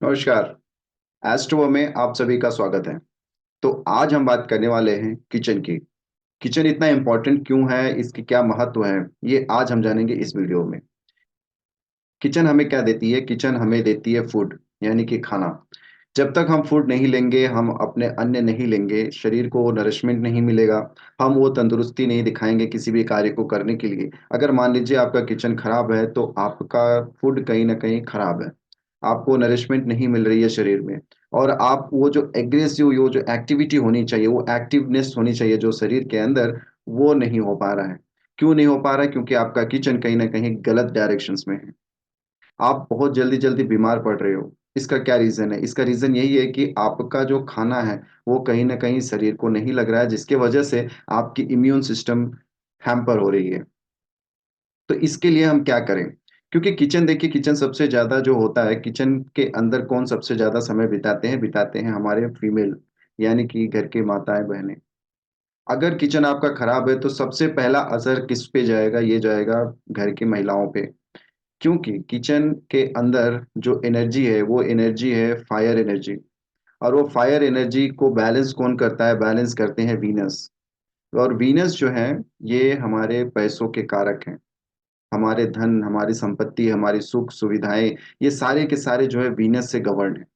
नमस्कार। एस्ट्रो में आप सभी का स्वागत है। तो आज हम बात करने वाले हैं किचन की। किचन इतना इम्पोर्टेंट क्यों है, इसकी क्या महत्व है, ये आज हम जानेंगे इस वीडियो में। किचन हमें क्या देती है? किचन हमें देती है फूड, यानी कि खाना। जब तक हम फूड नहीं लेंगे, हम अपने अन्न नहीं लेंगे, शरीर को वो नरिशमेंट नहीं मिलेगा, हम वो तंदुरुस्ती नहीं दिखाएंगे किसी भी कार्य को करने के लिए। अगर मान लीजिए आपका किचन खराब है, तो आपका फूड कहीं न कहीं खराब है। आपको नरिशमेंट नहीं मिल रही है शरीर में, और आप वो जो एग्रेसिव, वो जो एक्टिविटी होनी चाहिए, वो एक्टिवनेस होनी चाहिए जो शरीर के अंदर, वो नहीं हो पा रहा है। क्यों नहीं हो पा रहा है? क्योंकि आपका किचन कहीं न कहीं गलत डायरेक्शंस में है। आप बहुत जल्दी-जल्दी बीमार पड़ रहे हो। इसका क्या रीज़न है? इसका रीज़न यही है कि आपका जो खाना है, वो कहीं न कहीं शरीर को नहीं लग रहा है, जिसकी वजह से आपकी इम्यून सिस्टम हैम्पर हो रही है। तो इसके लिए हम क्या करें? क्योंकि किचन, देखिए, किचन सबसे ज़्यादा जो होता है, किचन के अंदर कौन सबसे ज़्यादा समय बिताते हैं? बिताते हैं हमारे फीमेल, यानी कि घर की माताएँ-बहनें। अगर किचन आपका खराब है, तो सबसे पहला असर किस पे जाएगा? ये जाएगा घर की महिलाओं पे। क्योंकि किचन के अंदर जो एनर्जी है, वो एनर्जी है फायर एनर्जी, और वो फायर एनर्जी को बैलेंस कौन करता है? बैलेंस करते हैं वीनस। और वीनस जो है, ये हमारे पैसों के कारक हैं। हमारे धन, हमारी संपत्ति, हमारी सुख सुविधाएं, ये सारे के सारे जो है वीनस से गवर्न है।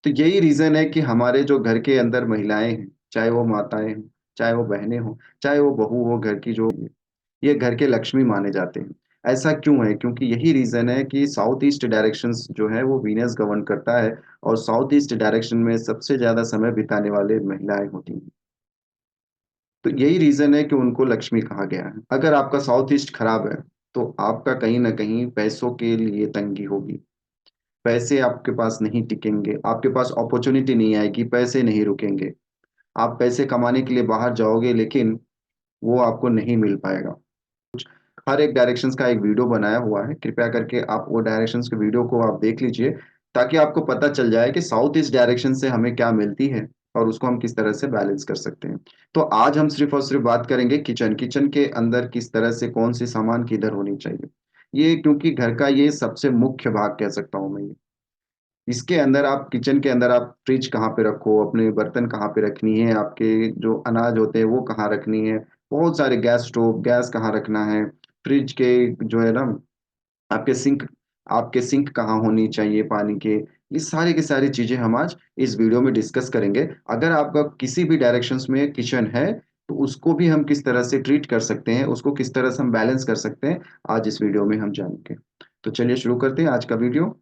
तो यही रीजन है कि हमारे जो घर के अंदर महिलाएं हैं, चाहे वो माताएं हों, चाहे वो बहनें हों, चाहे वो बहू हो घर की, जो ये घर के लक्ष्मी माने जाते हैं। ऐसा क्यों है? क्योंकि यही रीज़न है कि साउथ ईस्ट डायरेक्शंस जो है, वो वीनस गवर्न करता है, और साउथ ईस्ट डायरेक्शन में सबसे ज़्यादा समय बिताने वाले महिलाएँ होती हैं। तो यही रीज़न है कि उनको लक्ष्मी कहा गया है। अगर आपका साउथ ईस्ट खराब है, तो आपका कहीं न कहीं पैसों के लिए तंगी होगी। पैसे आपके पास नहीं टिकेंगे, आपके पास अपॉर्च्युनिटी नहीं आएगी, पैसे नहीं रुकेंगे। आप पैसे कमाने के लिए बाहर जाओगे, लेकिन वो आपको नहीं मिल पाएगा। हर एक डायरेक्शंस का एक वीडियो बनाया हुआ है, कृपया करके आप वो डायरेक्शंस के वीडियो को आप देख लीजिए, ताकि आपको पता चल जाए कि साउथ ईस्ट डायरेक्शन से हमें क्या मिलती है, और उसको हम किस तरह से बैलेंस कर सकते हैं। तो आज हम सिर्फ़ और सिर्फ़ बात करेंगे किचन, किचन के अंदर किस तरह से कौन-सी सामान किधर होनी चाहिए। ये क्योंकि घर का ये सबसे मुख्य भाग कह सकता हूँ मैं ये। इसके अंदर आप, किचन के अंदर आप फ्रिज कहाँ पे रखो, अपने बर्तन कहाँ पे रखनी है, आपके जो अनाज होते हैं वो कहाँ रखनी है, बहुत सारे गैस स्टोव, गैस कहाँ रखना है, फ्रिज के जो है ना, आपके सिंक, आपके सिंक कहाँ होनी चाहिए पानी के, ये सारी की सारी चीज़ें हम आज इस वीडियो में डिस्कस करेंगे। अगर आपका किसी भी डायरेक्शंस में किचन है, तो उसको भी हम किस तरह से ट्रीट कर सकते हैं, उसको किस तरह से हम बैलेंस कर सकते हैं, आज इस वीडियो में हम जानेंगे। तो चलिए शुरू करते हैं आज का वीडियो।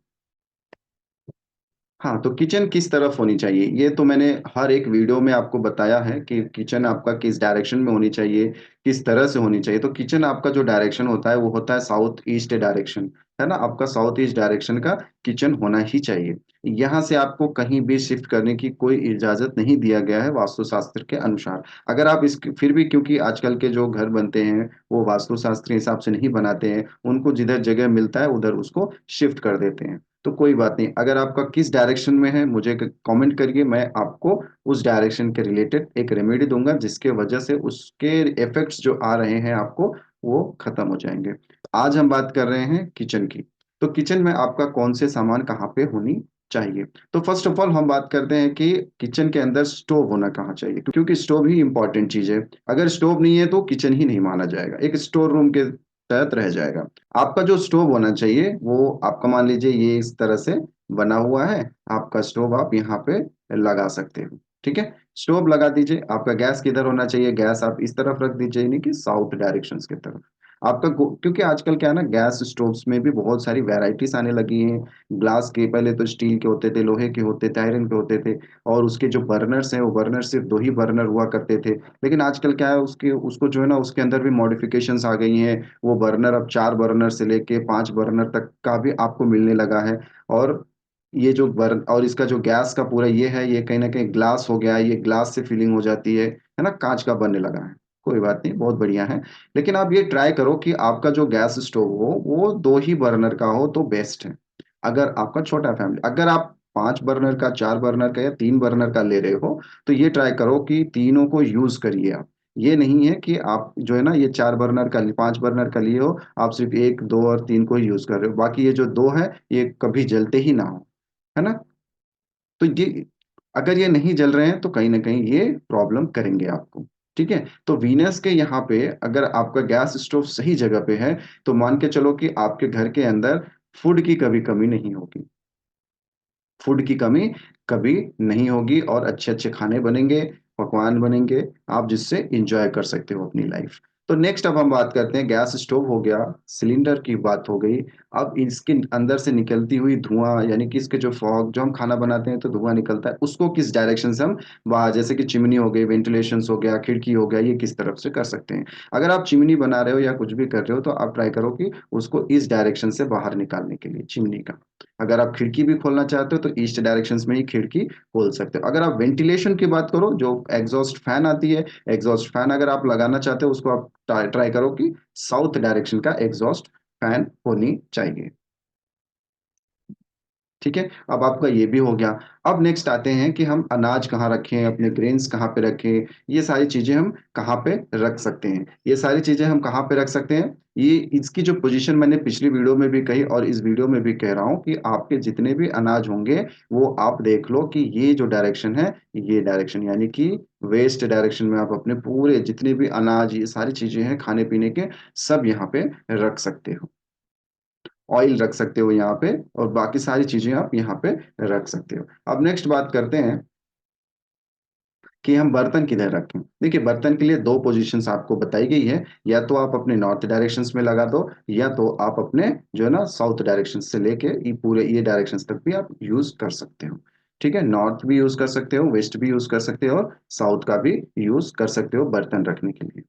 हाँ, तो किचन किस तरफ होनी चाहिए, ये तो मैंने हर एक वीडियो में आपको बताया है कि किचन आपका किस डायरेक्शन में होनी चाहिए, किस तरह से होनी चाहिए। तो किचन आपका जो डायरेक्शन होता है, वो होता है साउथ ईस्ट डायरेक्शन, है ना? आपका साउथ ईस्ट डायरेक्शन का किचन होना ही चाहिए। यहाँ से आपको कहीं भी शिफ्ट करने की कोई इजाज़त नहीं दिया गया है वास्तुशास्त्र के अनुसार। अगर आप इस फिर भी, क्योंकि आजकल के जो घर बनते हैं, वो वास्तुशास्त्र के हिसाब से नहीं बनाते हैं, उनको जिधर जगह मिलता है, उधर उसको शिफ्ट कर देते हैं। तो कोई बात नहीं, अगर आपका किस डायरेक्शन में है, मुझे कमेंट करिए, मैं आपको उस डायरेक्शन के रिलेटेड एक रेमेडी दूंगा, जिसके वजह से उसके इफेक्ट्स जो आ रहे हैं आपको, वो खत्म हो जाएंगे। आज हम बात कर रहे हैं किचन की। तो किचन में आपका कौन से सामान कहाँ पे होनी चाहिए? तो फर्स्ट ऑफ ऑल हम बात करते हैं कि किचन के अंदर स्टोव होना कहाँ चाहिए, क्योंकि स्टोव ही इंपॉर्टेंट चीज है। अगर स्टोव नहीं है, तो किचन ही नहीं माना जाएगा, एक स्टोर रूम के तहत रह जाएगा। आपका जो स्टोव होना चाहिए, वो आपका, मान लीजिए ये इस तरह से बना हुआ है, आपका स्टोव आप यहाँ पे लगा सकते हो। ठीक है, स्टोव लगा दीजिए। आपका गैस किधर होना चाहिए? गैस आप इस तरफ रख दीजिए, यानी कि साउथ डायरेक्शंस की तरफ। आपका क्योंकि आजकल क्या है ना, गैस स्टोव्स में भी बहुत सारी वैरायटीज आने लगी हैं। ग्लास के, पहले तो स्टील के होते थे, लोहे के होते थे, आयरन के होते थे, और उसके जो बर्नर्स हैं, वो बर्नर सिर्फ दो ही बर्नर हुआ करते थे। लेकिन आजकल क्या है, उसके उसको जो है ना, उसके अंदर भी मॉडिफिकेशंस आ गई हैं। वो बर्नर अब 4 बर्नर से लेके 5 बर्नर तक का भी आपको मिलने लगा है। और ये जो बर्न, और इसका जो गैस का पूरा ये है, ये कहीं न कहीं ग्लास हो गया है, ये ग्लास से फिलिंग हो जाती है ना? काँच का बनने लगा है। कोई बात नहीं, बहुत बढ़िया है। लेकिन आप ये ट्राई करो कि आपका जो गैस स्टोव हो, वो 2 ही बर्नर का हो तो बेस्ट है। अगर आपका छोटा फैमिली, अगर आप 5 बर्नर का, 4 बर्नर का या 3 बर्नर का ले रहे हो, तो ये ट्राई करो कि तीनों को यूज़ करिए आप। ये नहीं है कि आप जो है ना, ये 4 बर्नर का, 5 बर्नर का लिए हो, आप सिर्फ़ 1, 2 और 3 को ही यूज़ कर रहे हो। बाकी ये जो 2 है, ये कभी जलते ही ना हो, है ना? तो ये अगर ये नहीं जल रहे हैं तो कहीं ना कहीं ये प्रॉब्लम करेंगे आपको। ठीक है, तो वीनस के यहाँ पे अगर आपका गैस स्टोव सही जगह पे है तो मान के चलो कि आपके घर के अंदर फूड की कभी कमी नहीं होगी। फूड की कमी कभी नहीं होगी और अच्छे अच्छे खाने बनेंगे, पकवान बनेंगे, आप जिससे इंजॉय कर सकते हो अपनी लाइफ। तो नेक्स्ट अब हम बात करते हैं, गैस स्टोव हो गया, सिलेंडर की बात हो गई। अब इसके अंदर से निकलती हुई धुआं, यानी कि इसके जो फॉग, जो हम खाना बनाते हैं तो धुआं निकलता है, उसको किस डायरेक्शन से हम बाहर, जैसे कि चिमनी हो गई, वेंटिलेशन हो गया, खिड़की हो गया, ये किस तरफ से कर सकते हैं। अगर आप चिमनी बना रहे हो या कुछ भी कर रहे हो तो आप ट्राई करो कि उसको इस डायरेक्शन से बाहर निकालने के लिए चिमनी का। अगर आप खिड़की भी खोलना चाहते हो तो ईस्ट डायरेक्शन में ही खिड़की खोल सकते हो। अगर आप वेंटिलेशन की बात करो, जो एग्जॉस्ट फैन आती है, एग्जॉस्ट फैन अगर आप लगाना चाहते हो उसको आप ट्राई करो कि साउथ डायरेक्शन का एग्जॉस्ट फैन होनी चाहिए। ठीक है, अब आपका ये भी हो गया। अब नेक्स्ट आते हैं कि हम अनाज कहाँ रखें, अपने ग्रेन्स कहाँ पे रखें, ये सारी चीजें हम कहाँ पे रख सकते हैं। ये सारी चीजें हम कहाँ पे रख सकते हैं, ये इसकी जो पोजीशन मैंने पिछली वीडियो में भी कही और इस वीडियो में भी कह रहा हूँ कि आपके जितने भी अनाज होंगे वो आप देख लो कि ये जो डायरेक्शन है, ये डायरेक्शन यानी कि वेस्ट डायरेक्शन में आप अपने पूरे जितने भी अनाज, ये सारी चीजें हैं खाने पीने के, सब यहाँ पे रख सकते हो। ऑयल रख सकते हो यहाँ पे और बाकी सारी चीजें आप यहाँ पे रख सकते हो। अब नेक्स्ट बात करते हैं कि हम बर्तन किधर रखें। देखिए, बर्तन के लिए दो पोजीशंस आपको बताई गई है, या तो आप अपने नॉर्थ डायरेक्शंस में लगा दो, या तो आप अपने जो है ना साउथ डायरेक्शन से लेके ये पूरे ये डायरेक्शंस तक भी आप यूज कर सकते हो। ठीक है, नॉर्थ भी यूज कर सकते हो, वेस्ट भी यूज कर सकते हो और साउथ का भी यूज कर सकते हो बर्तन रखने के लिए।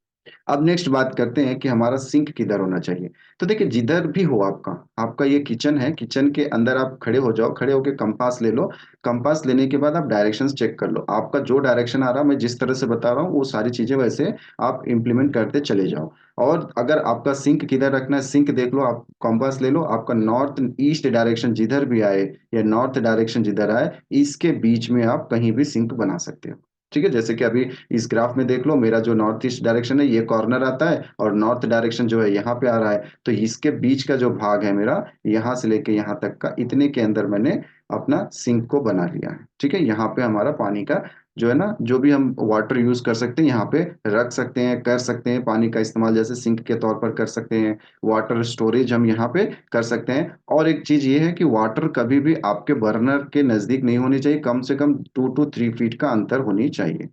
अब नेक्स्ट बात करते हैं कि हमारा सिंक किधर होना चाहिए। तो देखिए, जिधर भी हो आपका आपका ये किचन है, किचन के अंदर आप खड़े हो जाओ, खड़े होके कंपास ले लो। कंपास लेने के बाद आप डायरेक्शंस चेक कर लो, आपका जो डायरेक्शन आ रहा है, मैं जिस तरह से बता रहा हूँ वो सारी चीजें वैसे आप इंप्लीमेंट करते चले जाओ। और अगर आपका सिंक किधर रखना है, सिंक देख लो, आप कंपास ले लो, आपका नॉर्थ ईस्ट डायरेक्शन जिधर भी आए या नॉर्थ डायरेक्शन जिधर आए, इसके बीच में आप कहीं भी सिंक बना सकते हो। ठीक है, जैसे कि अभी इस ग्राफ में देख लो, मेरा जो नॉर्थ ईस्ट डायरेक्शन है ये कॉर्नर आता है और नॉर्थ डायरेक्शन जो है यहाँ पे आ रहा है, तो इसके बीच का जो भाग है मेरा, यहाँ से लेके यहाँ तक का, इतने के अंदर मैंने अपना सिंक को बना लिया है। ठीक है, यहाँ पे हमारा पानी का जो है ना, जो भी हम वाटर यूज कर सकते हैं यहाँ पे रख सकते हैं, कर सकते हैं पानी का इस्तेमाल, जैसे सिंक के तौर पर कर सकते हैं, वाटर स्टोरेज हम यहाँ पे कर सकते हैं। और एक चीज ये है कि वाटर कभी भी आपके बर्नर के नजदीक नहीं होनी चाहिए, कम से कम 2 to 3 फीट का अंतर होनी चाहिए।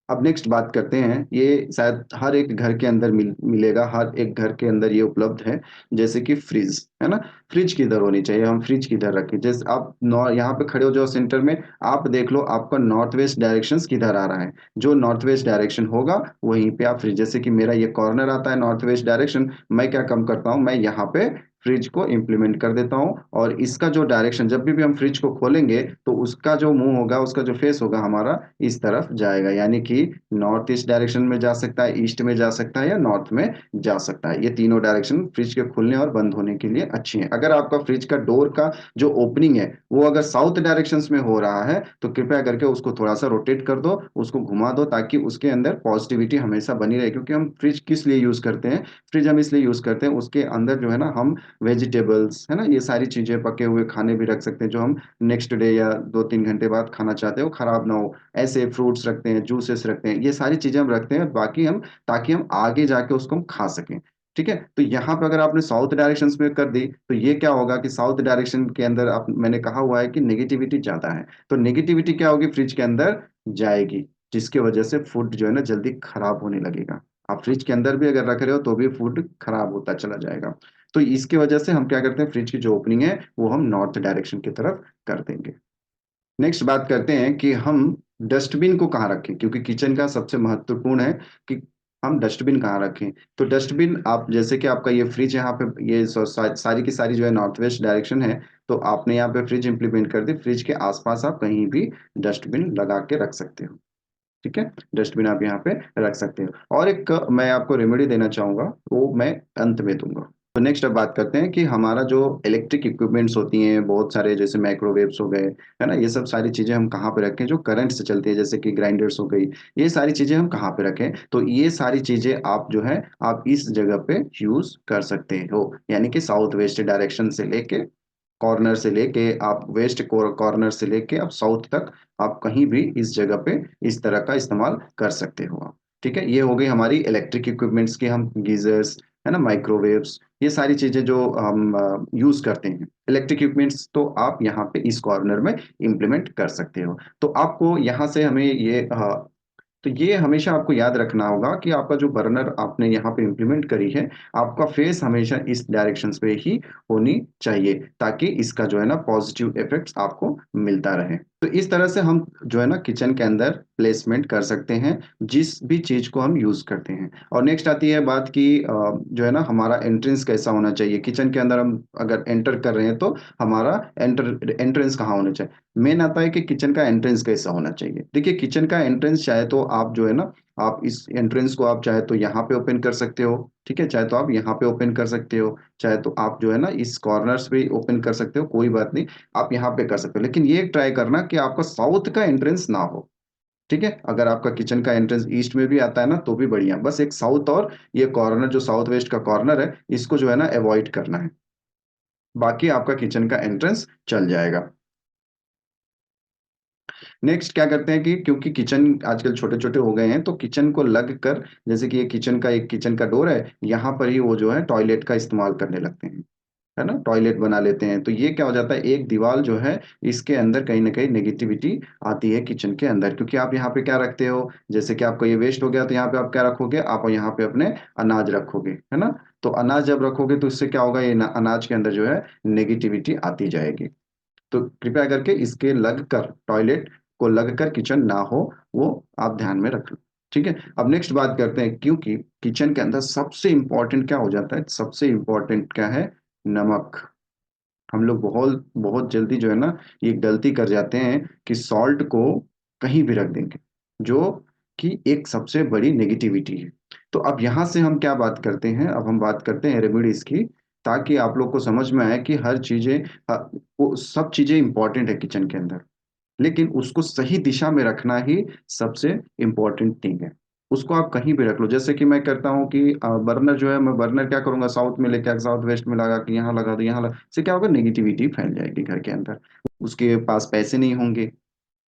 अब नेक्स्ट बात करते हैं, ये शायद हर एक घर के अंदर मिलेगा, हर एक घर के अंदर ये उपलब्ध है, जैसे कि फ्रिज है ना। फ्रिज किधर होनी चाहिए, हम फ्रिज किधर रखें। जैसे आप यहाँ पे खड़े हो जाओ सेंटर में, आप देख लो आपका नॉर्थ वेस्ट डायरेक्शन किधर आ रहा है, जो नॉर्थ वेस्ट डायरेक्शन होगा वहीं पे आप फ्रिज, जैसे कि मेरा ये कॉर्नर आता है नॉर्थ वेस्ट डायरेक्शन, मैं क्या कम करता हूँ, मैं यहाँ पे फ्रिज को इम्प्लीमेंट कर देता हूँ। और इसका जो डायरेक्शन, जब भी हम फ्रिज को खोलेंगे तो उसका जो मुंह होगा, उसका जो फेस होगा हमारा इस तरफ जाएगा, यानी कि नॉर्थ ईस्ट डायरेक्शन में जा सकता है, ईस्ट में जा सकता है या नॉर्थ में जा सकता है। ये तीनों डायरेक्शन फ्रिज के खुलने और बंद होने के लिए अच्छी है। अगर आपका फ्रिज का डोर का जो ओपनिंग है वो अगर साउथ डायरेक्शन में हो रहा है तो कृपया करके उसको थोड़ा सा रोटेट कर दो, उसको घुमा दो, ताकि उसके अंदर पॉजिटिविटी हमेशा बनी रहे। क्योंकि हम फ्रिज किस लिए यूज करते हैं, फ्रिज हम इसलिए यूज करते हैं, उसके अंदर जो है ना हम वेजिटेबल्स है ना, ये सारी चीजें, पके हुए खाने भी रख सकते हैं, जो हम नेक्स्ट डे या 2 3 घंटे बाद खाना चाहते हो, खराब ना हो। ऐसे फ्रूट्स रखते हैं, जूसेस रखते हैं, ये सारी चीजें हम रखते हैं, बाकी हम ताकि हम आगे जाके उसको हम खा सकें। ठीक है, तो यहाँ पे अगर आपने साउथ डायरेक्शन में कर दी तो ये क्या होगा कि साउथ डायरेक्शन के अंदर आप, मैंने कहा हुआ है कि नेगेटिविटी ज्यादा है, तो नेगेटिविटी क्या होगी, फ्रिज के अंदर जाएगी, जिसकी वजह से फूड जो है ना जल्दी खराब होने लगेगा। आप फ्रिज के अंदर भी अगर रख रहे हो तो भी फूड खराब होता चला जाएगा। तो इसकी वजह से हम क्या करते हैं, फ्रिज की जो ओपनिंग है वो हम नॉर्थ डायरेक्शन की तरफ कर देंगे। नेक्स्ट बात करते हैं कि हम डस्टबिन को कहाँ रखें, क्योंकि किचन का सबसे महत्वपूर्ण है कि हम डस्टबिन कहाँ रखें। तो डस्टबिन, आप जैसे कि आपका ये फ्रिज यहाँ पे, ये सारी की सारी जो है नॉर्थ वेस्ट डायरेक्शन है, तो आपने यहाँ पे फ्रिज इंप्लीमेंट कर दी, फ्रिज के आसपास आप कहीं भी डस्टबिन लगा के रख सकते हो। ठीक है, डस्टबिन आप यहाँ पे रख सकते हो। और एक मैं आपको रेमेडी देना चाहूंगा, वो मैं अंत में दूंगा। तो नेक्स्ट अब बात करते हैं कि हमारा जो इलेक्ट्रिक इक्विपमेंट्स होती हैं बहुत सारे, जैसे माइक्रोवेव्स हो गए, है ना, ये सब सारी चीजें हम कहाँ पे रखें जो करंट से चलती है, जैसे कि ग्राइंडर्स हो गई, ये सारी चीजें हम कहाँ पे रखें। तो ये सारी चीजें आप जो है आप इस जगह पे यूज कर सकते हो, यानी कि साउथ वेस्ट डायरेक्शन से लेके, कॉर्नर से लेके आप वेस्ट कॉर्नर से लेके आप साउथ तक, आप कहीं भी इस जगह पे इस तरह का इस्तेमाल कर सकते हो आप। ठीक है, ये हो गई हमारी इलेक्ट्रिक इक्विपमेंट्स की, हम गीजर्स, है ना, माइक्रोवेव्स, ये सारी चीजें जो हम यूज करते हैं इलेक्ट्रिक इक्विपमेंट्स, तो आप यहाँ पे इस कॉर्नर में इम्प्लीमेंट कर सकते हो। तो आपको यहाँ से हमें ये तो ये हमेशा आपको याद रखना होगा कि आपका जो बर्नर आपने यहाँ पे इम्प्लीमेंट करी है, आपका फेस हमेशा इस डायरेक्शन पे ही होनी चाहिए, ताकि इसका जो है ना पॉजिटिव इफेक्ट्स आपको मिलता रहे। तो इस तरह से हम जो है ना किचन के अंदर प्लेसमेंट कर सकते हैं जिस भी चीज को हम यूज करते हैं। और नेक्स्ट आती है बात की जो है ना हमारा एंट्रेंस कैसा होना चाहिए किचन के अंदर, हम अगर एंटर कर रहे हैं तो हमारा एंट्रेंस कहाँ होना चाहिए। मेन आता है कि किचन का एंट्रेंस कैसा होना चाहिए। देखिए, किचन का एंट्रेंस चाहे तो आप जो है ना, आप इस एंट्रेंस को आप चाहे तो यहाँ पे ओपन कर सकते हो, ठीक है, चाहे तो आप यहाँ पे ओपन कर सकते हो, चाहे तो आप जो है ना इस कॉर्नर्स पे ओपन कर सकते हो, कोई बात नहीं, आप यहाँ पे कर सकते हो। लेकिन ये ट्राई करना कि आपका साउथ का एंट्रेंस ना हो। ठीक है, अगर आपका किचन का एंट्रेंस ईस्ट में भी आता है ना तो भी बढ़िया, बस एक साउथ और ये कॉर्नर जो साउथ वेस्ट का कॉर्नर है इसको जो है ना अवॉइड करना है, बाकी आपका किचन का एंट्रेंस चल जाएगा। नेक्स्ट क्या करते हैं कि क्योंकि किचन आजकल छोटे छोटे हो गए हैं, तो किचन को लग कर, जैसे कि ये किचन का एक किचन का डोर है, यहाँ पर ही वो जो है टॉयलेट का इस्तेमाल करने लगते हैं, है ना, टॉयलेट बना लेते हैं। तो ये क्या हो जाता है, एक दीवार जो है इसके अंदर कहीं ना कहीं नेगेटिविटी आती है किचन के अंदर, क्योंकि आप यहाँ पे क्या रखते हो, जैसे कि आपका ये वेस्ट हो गया तो यहाँ पे आप क्या रखोगे, आप यहाँ पे अपने अनाज रखोगे, है ना। तो अनाज जब रखोगे तो इससे क्या होगा, ये अनाज के अंदर जो है नेगेटिविटी आती जाएगी। तो कृपया करके इसके लग कर, टॉयलेट को लग कर किचन ना हो, वो आप ध्यान में रख लो। ठीक है, अब नेक्स्ट बात करते हैं, क्योंकि किचन के अंदर सबसे इंपॉर्टेंट क्या हो जाता है, सबसे इंपॉर्टेंट क्या है, नमक। हम लोग बहुत बहुत जल्दी जो है ना ये गलती कर जाते हैं कि सॉल्ट को कहीं भी रख देंगे, जो कि एक सबसे बड़ी नेगेटिविटी है। तो अब यहाँ से हम क्या बात करते हैं, अब हम बात करते हैं रेमेडीज की, ताकि आप लोग को समझ में आए कि हर चीजें वो सब चीजें इंपॉर्टेंट है किचन के अंदर, लेकिन उसको सही दिशा में रखना ही सबसे इम्पोर्टेंट थिंग है। उसको आप कहीं भी रख लो, जैसे कि मैं करता हूँ कि बर्नर जो है, मैं बर्नर क्या करूंगा, साउथ में लेके साउथ वेस्ट में लगा के यहाँ लगा दो, यहाँ लगा से क्या होगा, नेगेटिविटी फैल जाएगी घर के अंदर। उसके पास पैसे नहीं होंगे,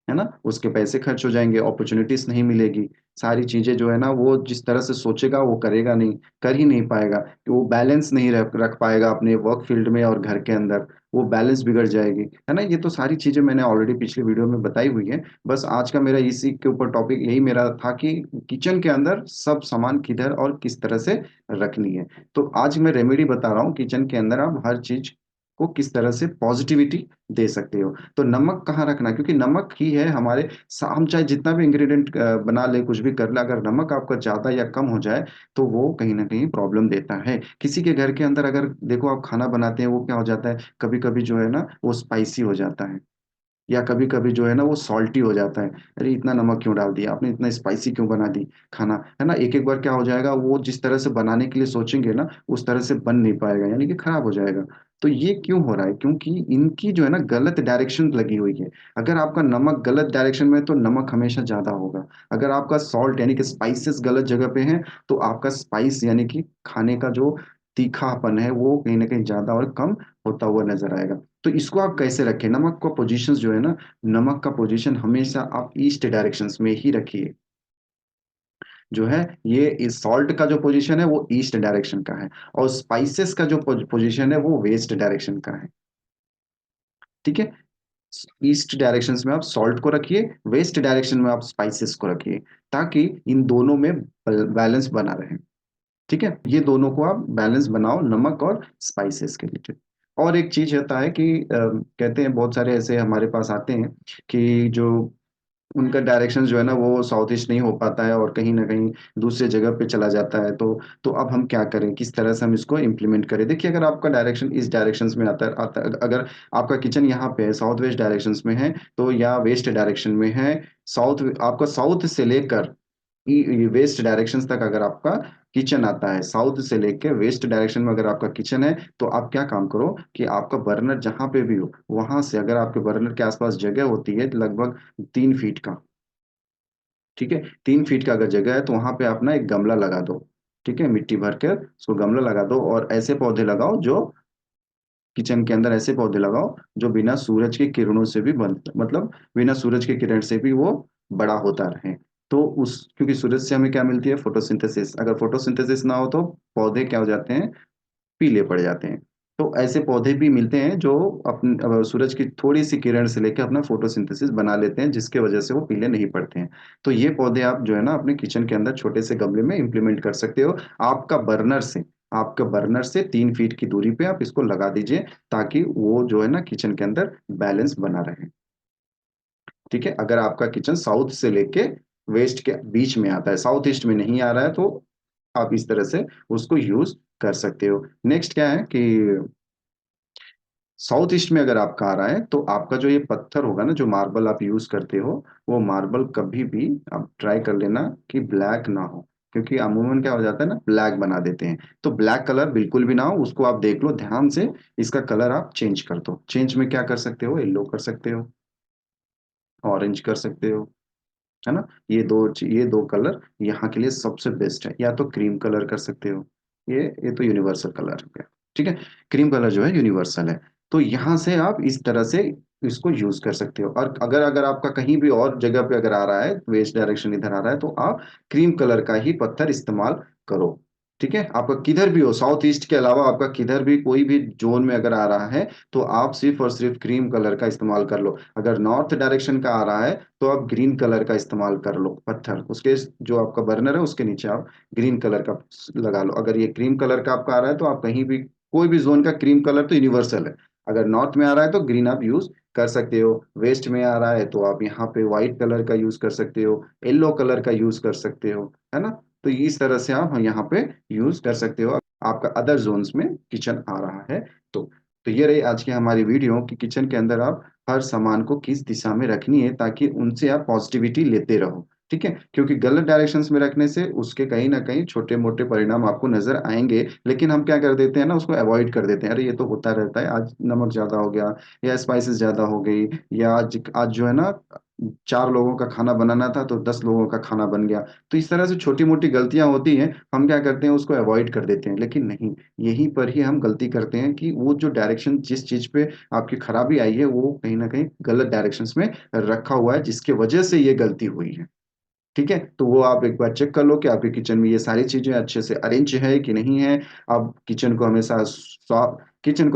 है ना, उसके पैसे खर्च हो जाएंगे, अपॉर्चुनिटीज नहीं मिलेगी, सारी चीजें जो है ना वो जिस तरह से सोचेगा वो करेगा नहीं, कर ही नहीं पाएगा, कि वो बैलेंस नहीं रख पाएगा अपने वर्क फील्ड में और घर के अंदर, वो बैलेंस बिगड़ जाएगी, है ना। ये तो सारी चीजें मैंने ऑलरेडी पिछली वीडियो में बताई हुई है। बस आज का मेरा इसी के ऊपर टॉपिक यही मेरा था कि किचन के अंदर सब सामान किधर और किस तरह से रखनी है। तो आज मैं रेमेडी बता रहा हूँ किचन के अंदर आप हर चीज को किस तरह से पॉजिटिविटी दे सकते हो। तो नमक कहाँ रखना, क्योंकि नमक ही है हमारे, हम चाहे जितना भी इंग्रेडिएंट बना ले, कुछ भी कर ले, अगर नमक आपका ज्यादा या कम हो जाए तो वो कहीं ना कहीं प्रॉब्लम देता है। किसी के घर के अंदर अगर देखो आप खाना बनाते हैं, वो क्या हो जाता है, कभी कभी जो है ना वो स्पाइसी हो जाता है, या कभी कभी जो है ना वो सॉल्टी हो जाता है, अरे इतना नमक क्यों डाल दिया आपने, इतना स्पाइसी क्यों बना दी खाना, है ना। एक एक बार क्या हो जाएगा, वो जिस तरह से बनाने के लिए सोचेंगे ना उस तरह से बन नहीं पाएगा, यानी कि खराब हो जाएगा। तो ये क्यों हो रहा है, क्योंकि इनकी जो है ना गलत डायरेक्शन लगी हुई है। अगर आपका नमक गलत डायरेक्शन में है तो नमक हमेशा ज्यादा होगा, अगर आपका सॉल्ट यानी कि स्पाइसेस गलत जगह पे है तो आपका स्पाइस यानी कि खाने का जो तीखापन है वो कहीं ना कहीं ज्यादा और कम होता हुआ नजर आएगा। तो इसको आप कैसे रखें, नमक का पोजीशन जो है ना, नमक का पोजीशन हमेशा आप ईस्ट डायरेक्शंस में ही रखिए। जो है ये इस सॉल्ट का जो पोजीशन है वो ईस्ट डायरेक्शन का है, और स्पाइसेस का जो पोजीशन है वो वेस्ट डायरेक्शन का है। ठीक है, ईस्ट डायरेक्शंस में आप सॉल्ट को रखिए, वेस्ट डायरेक्शन में आप स्पाइसेस को रखिए, ताकि इन दोनों में बैलेंस बना रहे। ठीक है, ये दोनों को आप बैलेंस बनाओ, नमक और स्पाइसेस के लिए। और एक चीज होता है कि कहते हैं बहुत सारे ऐसे हमारे पास आते हैं कि जो उनका डायरेक्शन जो है ना वो साउथ ईस्ट नहीं हो पाता है और कहीं ना कहीं दूसरे जगह पे चला जाता है। तो अब हम क्या करें, किस तरह से हम इसको इम्प्लीमेंट करें। देखिए, अगर आपका डायरेक्शन इस डायरेक्शंस में अगर आपका किचन यहाँ पे है, साउथ वेस्ट डायरेक्शंस में है, तो या वेस्ट डायरेक्शन में है, साउथ आपका साउथ से लेकर वेस्ट डायरेक्शंस तक अगर आपका किचन आता है साउथ से लेके वेस्ट डायरेक्शन में, अगर आपका किचन है तो आप क्या काम करो कि आपका बर्नर जहां पे भी हो वहां से, अगर आपके बर्नर के आसपास जगह होती है लगभग 3 फीट का, ठीक है, 3 फीट का अगर जगह है तो वहां पे आप ना एक गमला लगा दो। ठीक है, मिट्टी भर कर उसको गमला लगा दो, और ऐसे पौधे लगाओ जो किचन के अंदर, ऐसे पौधे लगाओ जो बिना सूरज की किरणों से भी बन, मतलब बिना सूरज की किरण से भी वो बड़ा होता रहे। तो उस, क्योंकि सूरज से हमें क्या मिलती है, फोटोसिंथेसिस, अगर फोटोसिंथेसिस ना हो तो पौधे क्या हो जाते हैं, पीले पड़ जाते हैं। तो ऐसे पौधे भी मिलते हैं जो अपने सूरज की थोड़ी सी किरण से लेकर अपना फोटोसिंथेसिस बना लेते हैं, जिसके वजह से वो पीले नहीं पड़ते हैं। तो ये पौधे आप जो है ना अपने किचन के अंदर छोटे से गमले में इंप्लीमेंट कर सकते हो। आपका बर्नर से आपका बर्नर से 3 फीट की दूरी पे आप इसको लगा दीजिए, ताकि वो जो है ना किचन के अंदर बैलेंस बना रहे। ठीक है, अगर आपका किचन साउथ से लेके वेस्ट के बीच में आता है, साउथ ईस्ट में नहीं आ रहा है, तो आप इस तरह से उसको यूज कर सकते हो। नेक्स्ट क्या है कि साउथ ईस्ट में अगर आपका आ रहा है तो आपका जो ये पत्थर होगा ना, जो मार्बल आप यूज करते हो, वो मार्बल कभी भी आप ट्राई कर लेना कि ब्लैक ना हो, क्योंकि अमूमन क्या हो जाता है ना, ब्लैक बना देते हैं। तो ब्लैक कलर बिल्कुल भी ना हो, उसको आप देख लो ध्यान से, इसका कलर आप चेंज कर दो। चेंज में क्या कर सकते हो, येलो कर सकते हो, ऑरेंज कर सकते हो, है ना। ये दो कलर यहाँ के लिए सबसे बेस्ट है, या तो क्रीम कलर कर सकते हो। ये तो यूनिवर्सल कलर हो गया। ठीक है, क्रीम कलर जो है यूनिवर्सल है। तो यहाँ से आप इस तरह से इसको यूज कर सकते हो। और अगर अगर आपका कहीं भी और जगह पे अगर आ रहा है, वेस्ट डायरेक्शन इधर आ रहा है, तो आप क्रीम कलर का ही पत्थर इस्तेमाल करो। ठीक है, आपका किधर भी हो, साउथ ईस्ट के अलावा आपका किधर भी कोई भी जोन में अगर आ रहा है, तो आप सिर्फ और सिर्फ क्रीम कलर का इस्तेमाल कर लो। अगर नॉर्थ डायरेक्शन का आ रहा है तो आप ग्रीन कलर का इस्तेमाल कर लो पत्थर, उसके जो आपका बर्नर है उसके नीचे आप ग्रीन कलर का लगा लो। अगर ये क्रीम कलर का आपका आ रहा है तो आप कहीं भी, कोई भी जोन का क्रीम कलर तो यूनिवर्सल है। अगर नॉर्थ में आ रहा है तो ग्रीन आप यूज कर सकते हो, वेस्ट में आ रहा है तो आप यहाँ पे व्हाइट कलर का यूज कर सकते हो, येलो कलर का यूज कर सकते हो, है ना। तो इस तरह से आप यहाँ पे यूज कर सकते हो, आपका अदर जोन्स में किचन आ रहा है तो। तो ये रही आज की हमारी वीडियो कि किचन के अंदर आप हर सामान को किस दिशा में रखनी है, ताकि उनसे आप पॉजिटिविटी लेते रहो। ठीक है, क्योंकि गलत डायरेक्शंस में रखने से उसके कहीं ना कहीं छोटे मोटे परिणाम आपको नजर आएंगे, लेकिन हम क्या कर देते हैं ना, उसको अवॉइड कर देते हैं। अरे ये तो होता रहता है, आज नमक ज्यादा हो गया, या स्पाइसेस ज्यादा हो गई, या आज आज जो है ना 4 लोगों का खाना बनाना था तो 10 लोगों का खाना बन गया। तो इस तरह से छोटी मोटी गलतियां होती हैं, हम क्या करते हैं उसको अवॉइड कर देते हैं, लेकिन नहीं, यहीं पर ही हम गलती करते हैं कि वो जो डायरेक्शन जिस चीज पे आपकी खराबी आई है, वो कहीं ना कहीं गलत डायरेक्शंस में रखा हुआ है, जिसकी वजह से ये गलती हुई है। ठीक है, तो वो आप एक बार चेक कर लो कि आपके किचन में ये सारी चीजें अच्छे से अरेंज है कि नहीं है। आप किचन को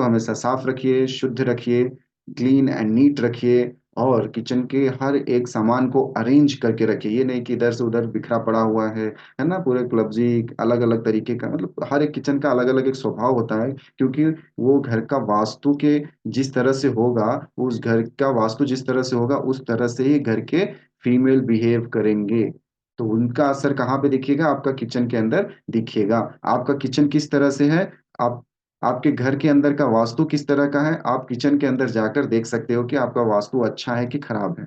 हमेशा साफ रखिए, शुद्ध रखिए, क्लीन एंड नीट रखिए, और किचन के हर एक सामान को अरेंज करके रखिए। ये नहीं कि इधर से उधर बिखरा पड़ा हुआ है ना, पूरे क्लबजी अलग अलग तरीके का, मतलब हर एक किचन का अलग अलग एक स्वभाव होता है, क्योंकि वो घर का वास्तु के जिस तरह से होगा, उस घर का वास्तु जिस तरह से होगा उस तरह से ही घर के फीमेल बिहेव करेंगे। तो उनका असर कहाँ पे दिखेगा, आपका किचन के अंदर दिखेगा। आपका किचन किस तरह से है, आप आपके घर के अंदर का वास्तु किस तरह का है, आप किचन के अंदर जाकर देख सकते हो कि आपका वास्तु अच्छा है कि खराब है।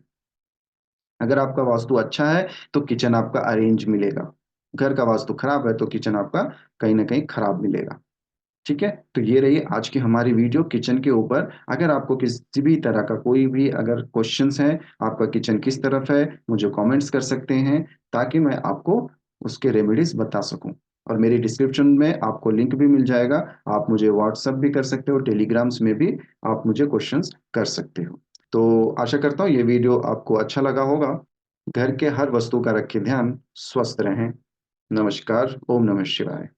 अगर आपका वास्तु अच्छा है तो किचन आपका अरेंज मिलेगा, घर का वास्तु खराब है तो किचन आपका कहीं ना कहीं खराब मिलेगा। ठीक है, तो ये रही आज की हमारी वीडियो किचन के ऊपर। अगर आपको किसी भी तरह का कोई भी अगर क्वेश्चंस है, आपका किचन किस तरफ है, मुझे कमेंट्स कर सकते हैं, ताकि मैं आपको उसके रेमेडीज बता सकूं। और मेरी डिस्क्रिप्शन में आपको लिंक भी मिल जाएगा, आप मुझे व्हाट्सअप भी कर सकते हो, टेलीग्राम्स में भी आप मुझे क्वेश्चंस कर सकते हो। तो आशा करता हूँ ये वीडियो आपको अच्छा लगा होगा। घर के हर वस्तु का रखें ध्यान, स्वस्थ रहें। नमस्कार, ओम नमः शिवाय।